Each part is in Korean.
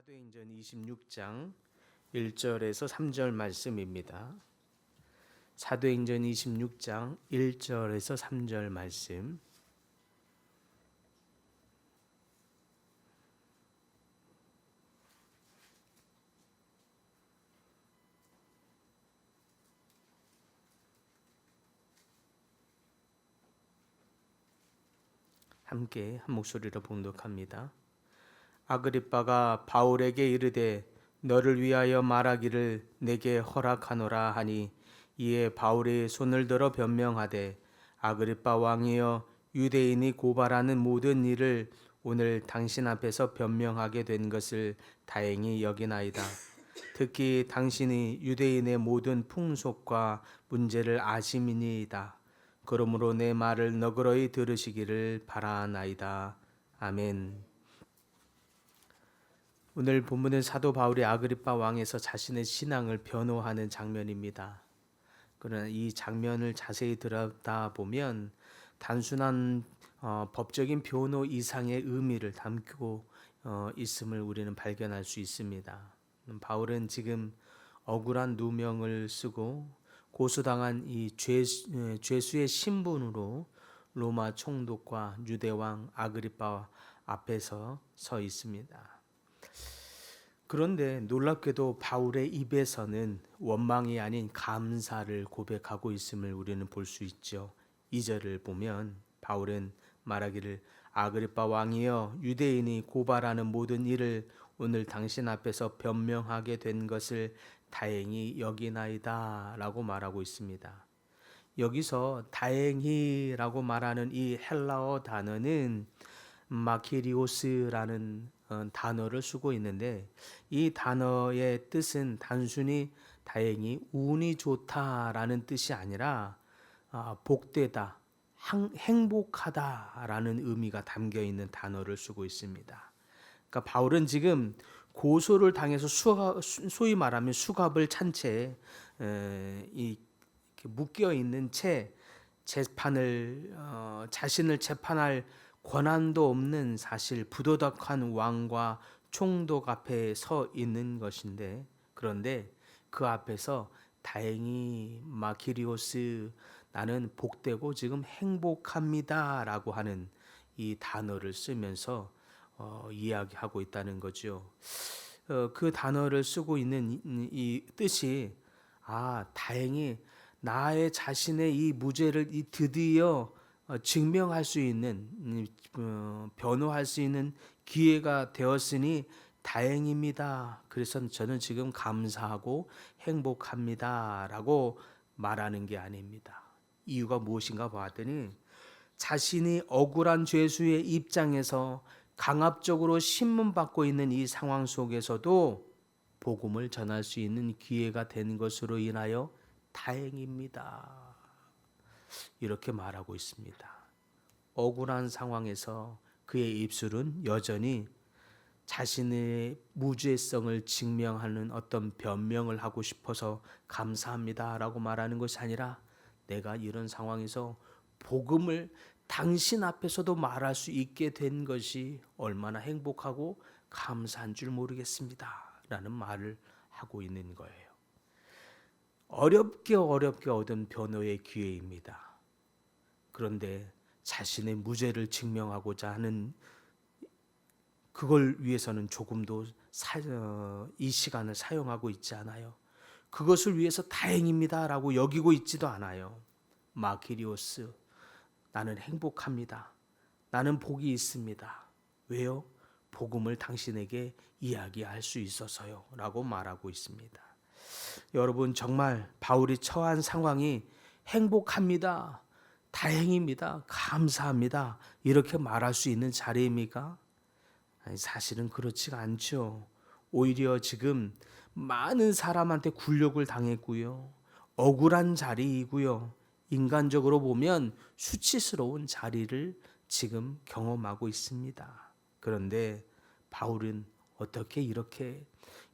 사도행전 26장 1절에서 3절 말씀입니다. 사도행전 26장 1절에서 3절 말씀. 함께 한 목소리로 봉독합니다. 아그리빠가 바울에게 이르되 너를 위하여 말하기를 내게 허락하노라 하니 이에 바울이 손을 들어 변명하되 아그리빠 왕이여 유대인이 고발하는 모든 일을 오늘 당신 앞에서 변명하게 된 것을 다행히 여기나이다. 특히 당신이 유대인의 모든 풍속과 문제를 아심이니이다. 그러므로 내 말을 너그러이 들으시기를 바라나이다. 아멘. 오늘 본문은 사도 바울이 아그리빠 왕에서 자신의 신앙을 변호하는 장면입니다. 그러나 이 장면을 자세히 들여다보면 단순한 법적인 변호 이상의 의미를 담고 있음을 우리는 발견할 수 있습니다. 바울은 지금 억울한 누명을 쓰고 고소당한 이 죄수의 신분으로 로마 총독과 유대왕 아그리빠 앞에서 서 있습니다. 그런데 놀랍게도 바울의 입에서는 원망이 아닌 감사를 고백하고 있음을 우리는 볼 수 있죠. 2절을 보면 바울은 말하기를 아그리빠 왕이여 유대인이 고발하는 모든 일을 오늘 당신 앞에서 변명하게 된 것을 다행히 여기나이다 라고 말하고 있습니다. 여기서 다행히라고 말하는 이 헬라어 단어는 마키리오스라는 단어를 쓰고 있는데 이 단어의 뜻은 단순히 다행히 운이 좋다라는 뜻이 아니라 복되다, 행복하다라는 의미가 담겨 있는 단어를 쓰고 있습니다. 그러니까 바울은 지금 고소를 당해서 소위 말하면 수갑을 찬 채 묶여 있는 채 재판을 자신을 재판할 권한도 없는 사실 부도덕한 왕과 총독 앞에 서 있는 것인데 그런데 그 앞에서 다행히 마키리오스 나는 복되고 지금 행복합니다라고 하는 이 단어를 쓰면서 이야기하고 있다는 거죠. 그 단어를 쓰고 있는 이 뜻이 다행히 나의 자신의 이 무죄를 드디어 증명할 수 있는 변호할 수 있는 기회가 되었으니 다행입니다. 그래서 저는 지금 감사하고 행복합니다라고 말하는 게 아닙니다. 이유가 무엇인가 봤더니 자신이 억울한 죄수의 입장에서 강압적으로 신문받고 있는 이 상황 속에서도 복음을 전할 수 있는 기회가 된 것으로 인하여 다행입니다. 이렇게 말하고 있습니다. 억울한 상황에서 그의 입술은 여전히 자신의 무죄성을 증명하는 어떤 변명을 하고 싶어서 감사합니다라고 말하는 것이 아니라 내가 이런 상황에서 복음을 당신 앞에서도 말할 수 있게 된 것이 얼마나 행복하고 감사한 줄 모르겠습니다. 라는 말을 하고 있는 거예요. 어렵게 얻은 변호의 기회입니다. 그런데 자신의 무죄를 증명하고자 하는 그걸 위해서는 조금도 이 시간을 사용하고 있지 않아요. 그것을 위해서 다행입니다라고 여기고 있지도 않아요. 마키리오스, 나는 행복합니다. 나는 복이 있습니다. 왜요? 복음을 당신에게 이야기할 수 있어서요 라고 말하고 있습니다. 여러분 정말 바울이 처한 상황이 행복합니다. 다행입니다. 감사합니다. 이렇게 말할 수 있는 자리입니까? 아니, 사실은 그렇지가 않죠. 오히려 지금 많은 사람한테 굴욕을 당했고요. 억울한 자리이고요. 인간적으로 보면 수치스러운 자리를 지금 경험하고 있습니다. 그런데 바울은 어떻게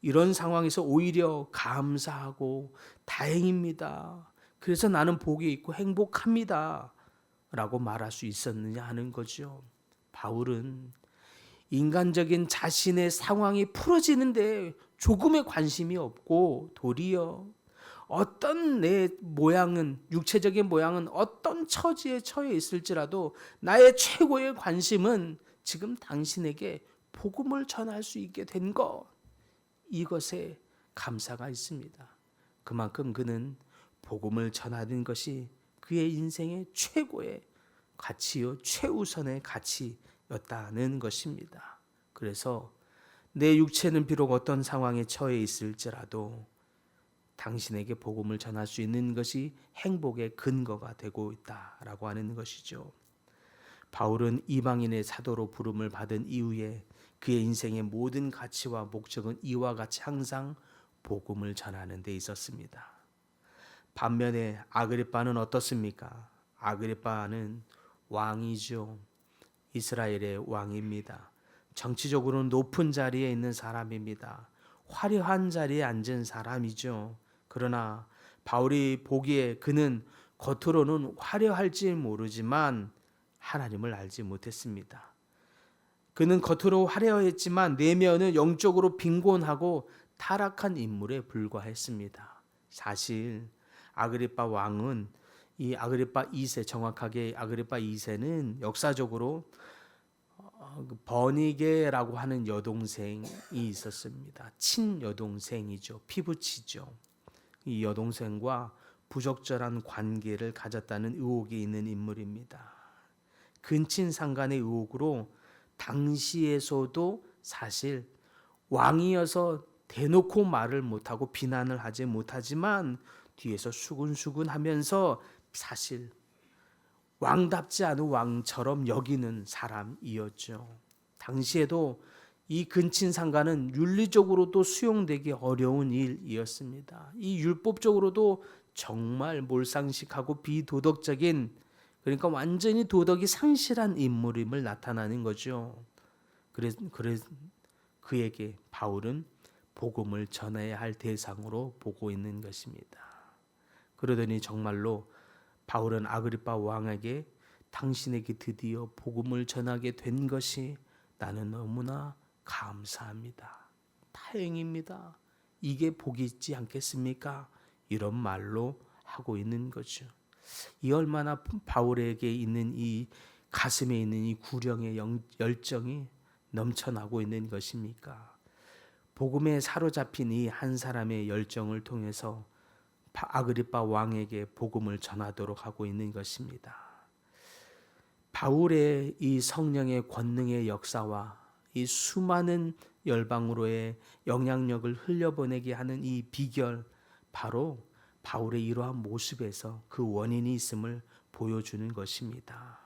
이런 상황에서 오히려 감사하고 다행입니다. 그래서 나는 복이 있고 행복합니다. 라고 말할 수 있었느냐 하는 거죠. 바울은 인간적인 자신의 상황이 풀어지는데 조금의 관심이 없고 도리어 어떤 내 모양은 육체적인 모양은 어떤 처지에 처해 있을지라도 나의 최고의 관심은 지금 당신에게 복음을 전할 수 있게 된 것, 이것에 감사가 있습니다. 그만큼 그는 복음을 전하는 것이 그의 인생의 최고의 가치요 최우선의 가치였다는 것입니다. 그래서 내 육체는 비록 어떤 상황에 처해 있을지라도 당신에게 복음을 전할 수 있는 것이 행복의 근거가 되고 있다라고 하는 것이죠. 바울은 이방인의 사도로 부름을 받은 이후에 그의 인생의 모든 가치와 목적은 이와 같이 항상 복음을 전하는 데 있었습니다. 반면에 아그리빠는 어떻습니까? 아그리빠는 왕이죠. 이스라엘의 왕입니다. 정치적으로 높은 자리에 있는 사람입니다. 화려한 자리에 앉은 사람이죠. 그러나 바울이 보기에 그는 겉으로는 화려할지 모르지만 하나님을 알지 못했습니다. 그는 겉으로 화려했지만 내면은 영적으로 빈곤하고 타락한 인물에 불과했습니다. 사실 아그리빠 왕은 이 아그리빠 2세, 정확하게 아그리빠 2세는 역사적으로 버니게라고 하는 여동생이 있었습니다. 친여동생이죠. 피부치죠. 이 여동생과 부적절한 관계를 가졌다는 의혹이 있는 인물입니다. 근친상간의 의혹으로 당시에서도 사실 왕이어서 대놓고 말을 못하고 비난을 하지 못하지만 뒤에서 수군수군 하면서 사실 왕답지 않은 왕처럼 여기는 사람이었죠. 당시에도 이 근친상간은 윤리적으로도 수용되기 어려운 일이었습니다. 이 율법적으로도 정말 몰상식하고 비도덕적인, 그러니까 완전히 도덕이 상실한 인물임을 나타나는 거죠. 그래서 그에게 바울은 복음을 전해야 할 대상으로 보고 있는 것입니다. 그러더니 정말로 바울은 아그리빠 왕에게 당신에게 드디어 복음을 전하게 된 것이 나는 너무나 감사합니다. 다행입니다. 이게 복이 있지 않겠습니까? 이런 말로 하고 있는 거죠. 이 얼마나 바울에게 있는 이 가슴에 있는 이 구령의 열정이 넘쳐나고 있는 것입니까? 복음에 사로잡힌 이 한 사람의 열정을 통해서 아그리빠 왕에게 복음을 전하도록 하고 있는 것입니다. 바울의 이 성령의 권능의 역사와 이 수많은 열방으로의 영향력을 흘려보내게 하는 이 비결, 바로 바울의 이러한 모습에서 그 원인이 있음을 보여주는 것입니다.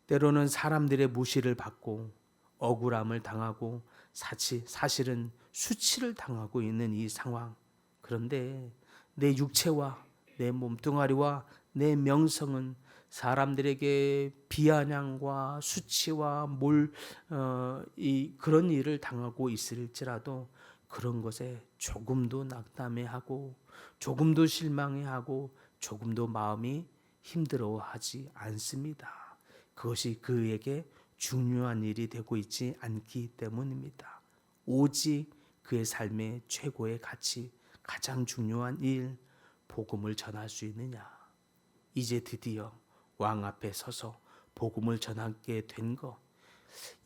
때로는 사람들의 무시를 받고 억울함을 당하고 사실은 수치를 당하고 있는 이 상황. 그런데 내 육체와 내 몸뚱아리와 내 명성은 사람들에게 비아냥과 수치와 그런 일을 당하고 있을지라도 그런 것에 조금도 낙담해하고 조금도 실망해하고 조금도 마음이 힘들어하지 않습니다. 그것이 그에게 중요한 일이 되고 있지 않기 때문입니다. 오직 그의 삶의 최고의 가치, 가장 중요한 일, 복음을 전할 수 있느냐. 이제 드디어 왕 앞에 서서 복음을 전하게 된 것.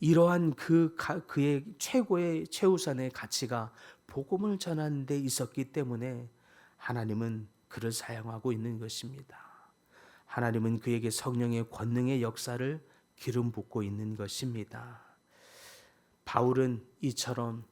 이러한 그의 최고의 최우선의 가치가 복음을 전하는 데 있었기 때문에 하나님은 그를 사용하고 있는 것입니다. 하나님은 그에게 성령의 권능의 역사를 기름 붓고 있는 것입니다. 바울은 이처럼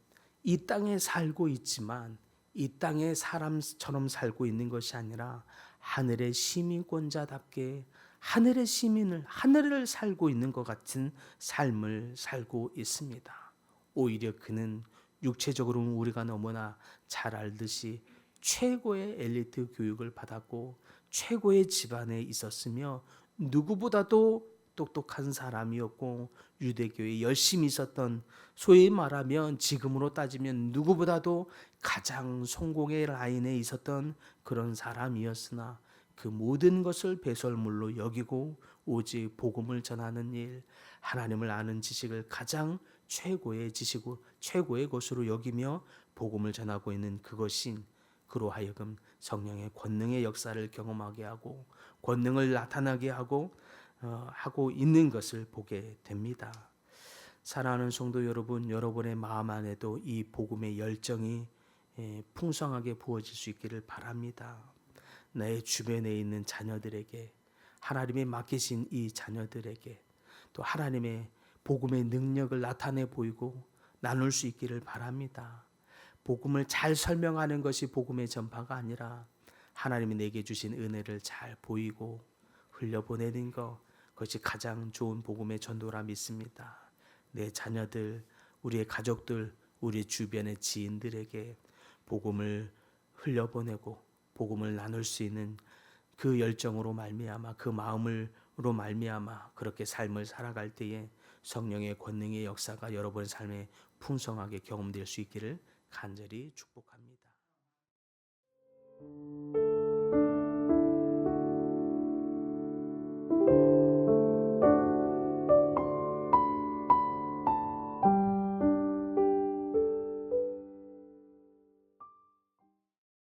이 땅에 살고 있지만 이 땅의 사람처럼 살고 있는 것이 아니라 하늘의 시민권자답게 하늘의 시민을, 하늘을 살고 있는 것 같은 삶을 살고 있습니다. 오히려 그는 육체적으로는 우리가 너무나 잘 알듯이 최고의 엘리트 교육을 받았고 최고의 집안에 있었으며 누구보다도 똑똑한 사람이었고 유대교에 열심히 있었던, 소위 말하면 지금으로 따지면 누구보다도 가장 성공의 라인에 있었던 그런 사람이었으나 그 모든 것을 배설물로 여기고 오직 복음을 전하는 일, 하나님을 아는 지식을 가장 최고의 지식으로 최고의 것으로 여기며 복음을 전하고 있는 그것인 그로 하여금 성령의 권능의 역사를 경험하게 하고 권능을 나타나게 하고 있는 것을 보게 됩니다. 사랑하는 성도 여러분, 여러분의 마음 안에도 이 복음의 열정이 풍성하게 부어질 수 있기를 바랍니다. 나의 주변에 있는 자녀들에게, 하나님이 맡기신 이 자녀들에게 또 하나님의 복음의 능력을 나타내 보이고 나눌 수 있기를 바랍니다. 복음을 잘 설명하는 것이 복음의 전파가 아니라 하나님이 내게 주신 은혜를 잘 보이고 흘려보내는 것, 그것이 가장 좋은 복음의 전도라 믿습니다. 내 자녀들, 우리의 가족들, 우리 주변의 지인들에게 복음을 흘려보내고 복음을 나눌 수 있는 그 열정으로 말미암아, 그 마음으로 말미암아 그렇게 삶을 살아갈 때에 성령의 권능의 역사가 여러분의 삶에 풍성하게 경험될 수 있기를 간절히 축복합니다.